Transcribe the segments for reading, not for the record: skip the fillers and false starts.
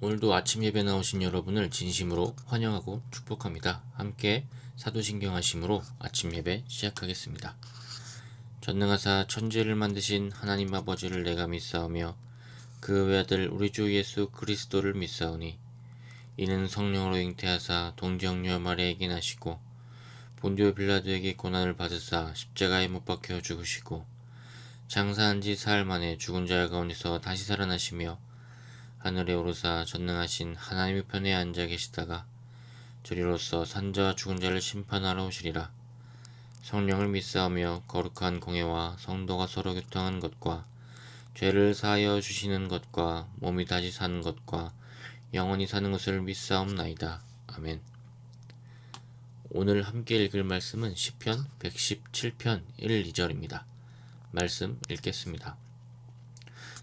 오늘도 아침 예배 나오신 여러분을 진심으로 환영하고 축복합니다. 함께 사도신경 하심으로 아침 예배 시작하겠습니다. 전능하사 천지를 만드신 하나님 아버지를 내가 믿사오며 그 외아들 우리 주 예수 그리스도를 믿사오니 이는 성령으로 잉태하사 동정녀 마리아에게 나시고 본디오 빌라도에게 고난을 받으사 십자가에 못 박혀 죽으시고 장사한 지 사흘 만에 죽은 자 가운데서 다시 살아나시며 하늘에 오르사 전능하신 하나님의 편에 앉아 계시다가 저리로서 산자와 죽은 자를 심판하러 오시리라. 성령을 믿사오며 거룩한 공예와 성도가 서로 교통한 것과 죄를 사하여 주시는 것과 몸이 다시 사는 것과 영원히 사는 것을 믿사옵나이다. 아멘. 오늘 함께 읽을 말씀은 시편 117편 1, 2절입니다. 말씀 읽겠습니다.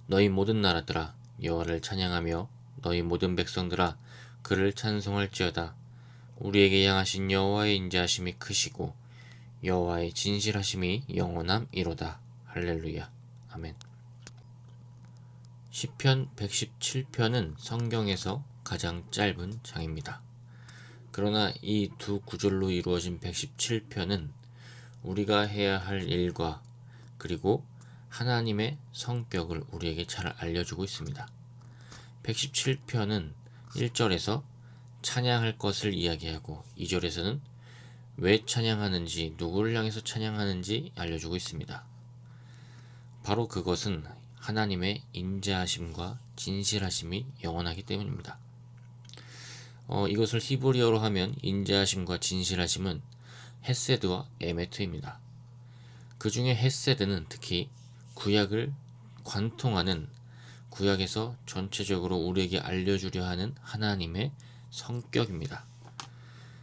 너희 모든 나라들아 여호와를 찬양하며 너희 모든 백성들아 그를 찬송할지어다. 우리에게 향하신 여호와의 인자하심이 크시고 여호와의 진실하심이 영원함이로다. 할렐루야. 아멘. 시편 117편은 성경에서 가장 짧은 장입니다. 그러나 이 두 구절로 이루어진 117편은 우리가 해야 할 일과 그리고 하나님의 성격을 우리에게 잘 알려주고 있습니다. 117편은 1절에서 찬양할 것을 이야기하고 2절에서는 왜 찬양하는지, 누구를 향해서 찬양하는지 알려주고 있습니다. 바로 그것은 하나님의 인자하심과 진실하심이 영원하기 때문입니다. 이것을 히브리어로 하면 인자하심과 진실하심은 헤세드와 에메트입니다. 그 중에 헤세드는 특히 구약을 관통하는, 구약에서 전체적으로 우리에게 알려주려 하는 하나님의 성격입니다.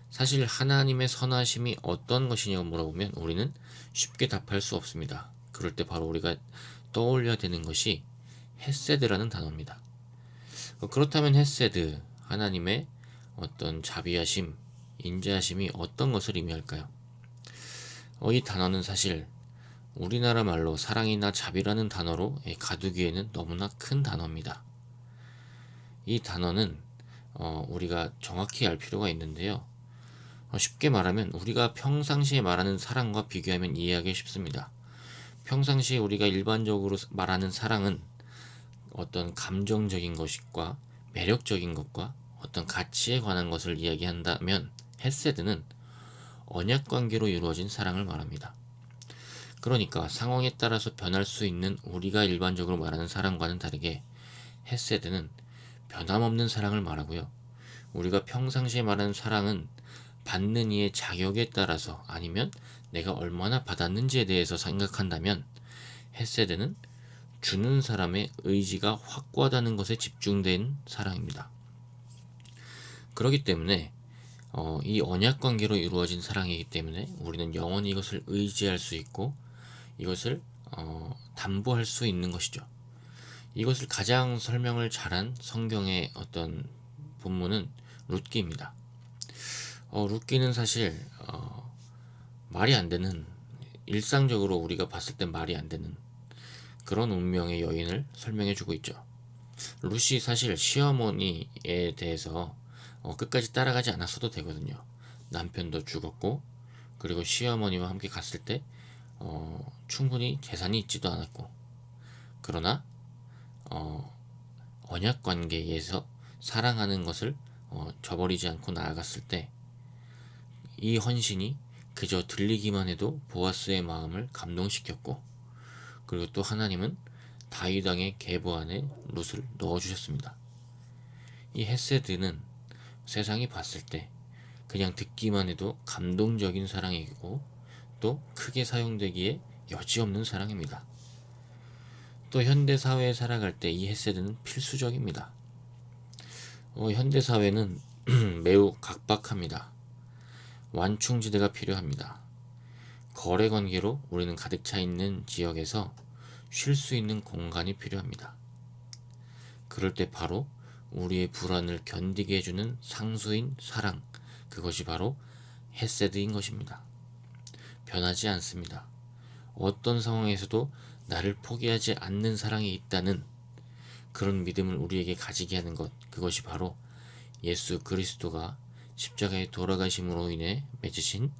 사실 하나님의 선하심이 어떤 것이냐고 물어보면 우리는 쉽게 답할 수 없습니다. 그럴 때 바로 우리가 떠올려야 되는 것이 헤세드라는 단어입니다. 그렇다면 헤세드, 하나님의 어떤 자비하심, 인자하심이 어떤 것을 의미할까요? 이 단어는 사실 우리나라 말로 사랑이나 자비라는 단어로 가두기에는 너무나 큰 단어입니다. 이 단어는 우리가 정확히 알 필요가 있는데요. 쉽게 말하면 우리가 평상시에 말하는 사랑과 비교하면 이해하기 쉽습니다. 평상시에 우리가 일반적으로 말하는 사랑은 어떤 감정적인 것과 매력적인 것과 어떤 가치에 관한 것을 이야기한다면 헤세드는 언약 관계로 이루어진 사랑을 말합니다. 그러니까 상황에 따라서 변할 수 있는 우리가 일반적으로 말하는 사랑과는 다르게 헤세드는 변함없는 사랑을 말하고요. 우리가 평상시에 말하는 사랑은 받는 이의 자격에 따라서 아니면 내가 얼마나 받았는지에 대해서 생각한다면 헤세드는 주는 사람의 의지가 확고하다는 것에 집중된 사랑입니다. 그렇기 때문에 이 언약 관계로 이루어진 사랑이기 때문에 우리는 영원히 이것을 의지할 수 있고 이것을 담보할 수 있는 것이죠. 이것을 가장 설명을 잘한 성경의 어떤 본문은 룻기입니다. 룻기는 사실 말이 안 되는, 일상적으로 우리가 봤을 땐 말이 안 되는 그런 운명의 여인을 설명해 주고 있죠. 룻이 사실 시어머니에 대해서 끝까지 따라가지 않았어도 되거든요. 남편도 죽었고 그리고 시어머니와 함께 갔을 때 충분히 재산이 있지도 않았고, 그러나 언약 관계에서 사랑하는 것을 저버리지 않고 나아갔을 때 이 헌신이 그저 들리기만 해도 보아스의 마음을 감동시켰고, 그리고 또 하나님은 다윗 왕의 계보 안에 룻을 넣어주셨습니다. 이 헤세드는 세상이 봤을 때 그냥 듣기만 해도 감동적인 사랑이고 또 크게 사용되기에 여지없는 사랑입니다. 또 현대사회에 살아갈 때 이 헤세드는 필수적입니다. 현대사회는 매우 각박합니다. 완충지대가 필요합니다. 거래관계로 우리는 가득 차 있는 지역에서 쉴 수 있는 공간이 필요합니다. 그럴 때 바로 우리의 불안을 견디게 해주는 상수인 사랑, 그것이 바로 헤세드인 것입니다. 변하지 않습니다. 어떤 상황에서도 나를 포기하지 않는 사랑이 있다는 그런 믿음을 우리에게 가지게 하는 것, 그것이 바로 예수 그리스도가 십자가에 돌아가심으로 인해 맺으신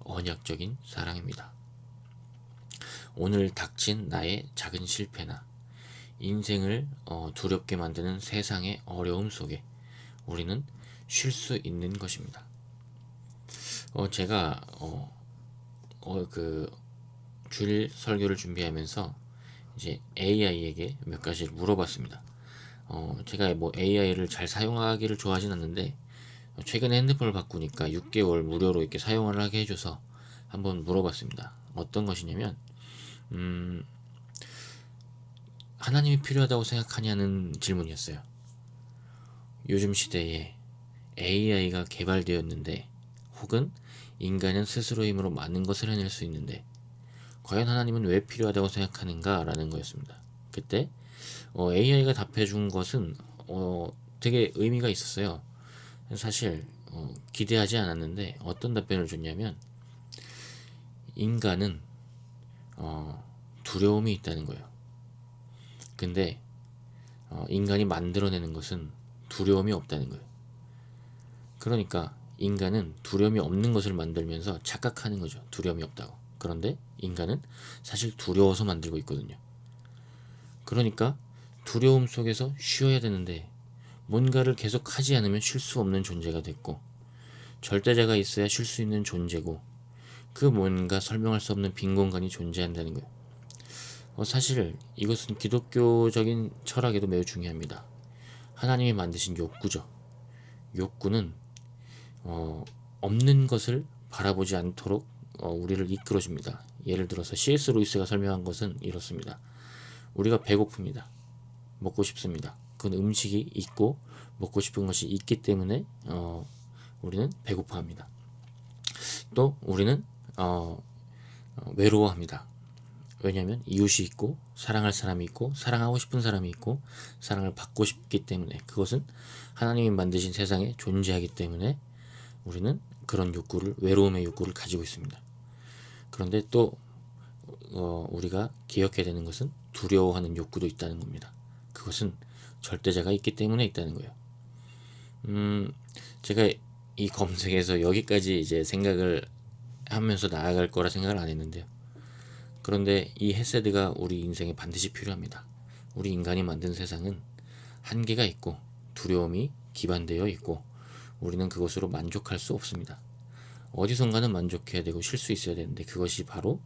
언약적인 사랑입니다. 오늘 닥친 나의 작은 실패나 인생을 두렵게 만드는 세상의 어려움 속에 우리는 쉴 수 있는 것입니다. 제가 그 주일 설교를 준비하면서 이제 AI에게 몇 가지를 물어봤습니다. 제가 뭐 AI를 잘 사용하기를 좋아하진 않는데 최근에 핸드폰을 바꾸니까 6개월 무료로 이렇게 사용을 하게 해줘서 한번 물어봤습니다. 어떤 것이냐면 하나님이 필요하다고 생각하냐는 질문이었어요. 요즘 시대에 AI가 개발되었는데 혹은 인간은 스스로의 힘으로 많은 것을 해낼 수 있는데 과연 하나님은 왜 필요하다고 생각하는가 라는 거였습니다. 그때 AI가 답해준 것은 되게 의미가 있었어요. 사실 기대하지 않았는데 어떤 답변을 줬냐면 인간은 두려움이 있다는 거예요. 근데 인간이 만들어내는 것은 두려움이 없다는 거예요. 그러니까 인간은 두려움이 없는 것을 만들면서 착각하는 거죠. 두려움이 없다고. 그런데 인간은 사실 두려워서 만들고 있거든요. 그러니까 두려움 속에서 쉬어야 되는데 뭔가를 계속 하지 않으면 쉴 수 없는 존재가 됐고 절대자가 있어야 쉴 수 있는 존재고 그 뭔가 설명할 수 없는 빈 공간이 존재한다는 거예요. 사실 이것은 기독교적인 철학에도 매우 중요합니다. 하나님이 만드신 욕구죠. 욕구는 없는 것을 바라보지 않도록 우리를 이끌어줍니다. 예를 들어서 C.S. 루이스가 설명한 것은 이렇습니다. 우리가 배고픕니다. 먹고 싶습니다. 그건 음식이 있고 먹고 싶은 것이 있기 때문에 우리는 배고파합니다. 또 우리는 외로워합니다. 왜냐하면 이웃이 있고 사랑할 사람이 있고 사랑하고 싶은 사람이 있고 사랑을 받고 싶기 때문에 그것은 하나님이 만드신 세상에 존재하기 때문에 우리는 그런 욕구를 외로움의 욕구를 가지고 있습니다. 그런데 또 우리가 기억해야 되는 것은 두려워하는 욕구도 있다는 겁니다. 그것은 절대자가 있기 때문에 있다는 거예요. 제가 이 검색에서 여기까지 이제 생각을 하면서 나아갈 거라 생각을 안 했는데요. 그런데 이 헤세드가 우리 인생에 반드시 필요합니다. 우리 인간이 만든 세상은 한계가 있고 두려움이 기반되어 있고 우리는 그것으로 만족할 수 없습니다. 어디선가는 만족해야 되고 쉴 수 있어야 되는데 그것이 바로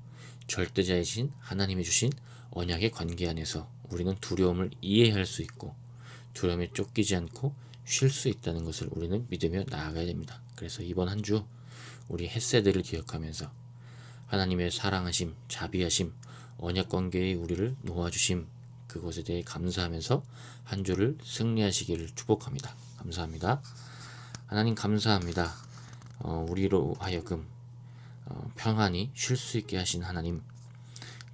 절대자이신 하나님이 주신 언약의 관계 안에서 우리는 두려움을 이해할 수 있고 두려움에 쫓기지 않고 쉴 수 있다는 것을 우리는 믿으며 나아가야 됩니다. 그래서 이번 한 주 우리 헤세드를 기억하면서 하나님의 사랑하심, 자비하심, 언약관계의 우리를 놓아주심 그것에 대해 감사하면서 한 주를 승리하시기를 축복합니다. 감사합니다. 하나님 감사합니다. 우리로 하여금 평안히 쉴 수 있게 하신 하나님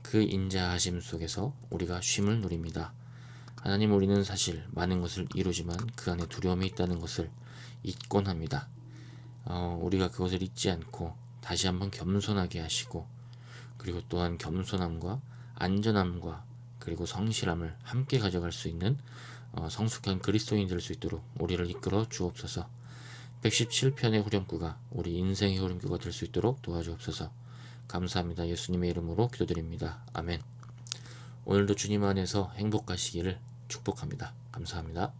그 인자하심 속에서 우리가 쉼을 누립니다. 하나님 우리는 사실 많은 것을 이루지만 그 안에 두려움이 있다는 것을 잊곤 합니다. 우리가 그것을 잊지 않고 다시 한번 겸손하게 하시고 그리고 또한 겸손함과 안전함과 그리고 성실함을 함께 가져갈 수 있는 성숙한 그리스도인이 될 수 있도록 우리를 이끌어 주옵소서. 117편의 후렴구가 우리 인생의 후렴구가 될 수 있도록 도와주옵소서. 감사합니다. 예수님의 이름으로 기도드립니다. 아멘. 오늘도 주님 안에서 행복하시기를 축복합니다. 감사합니다.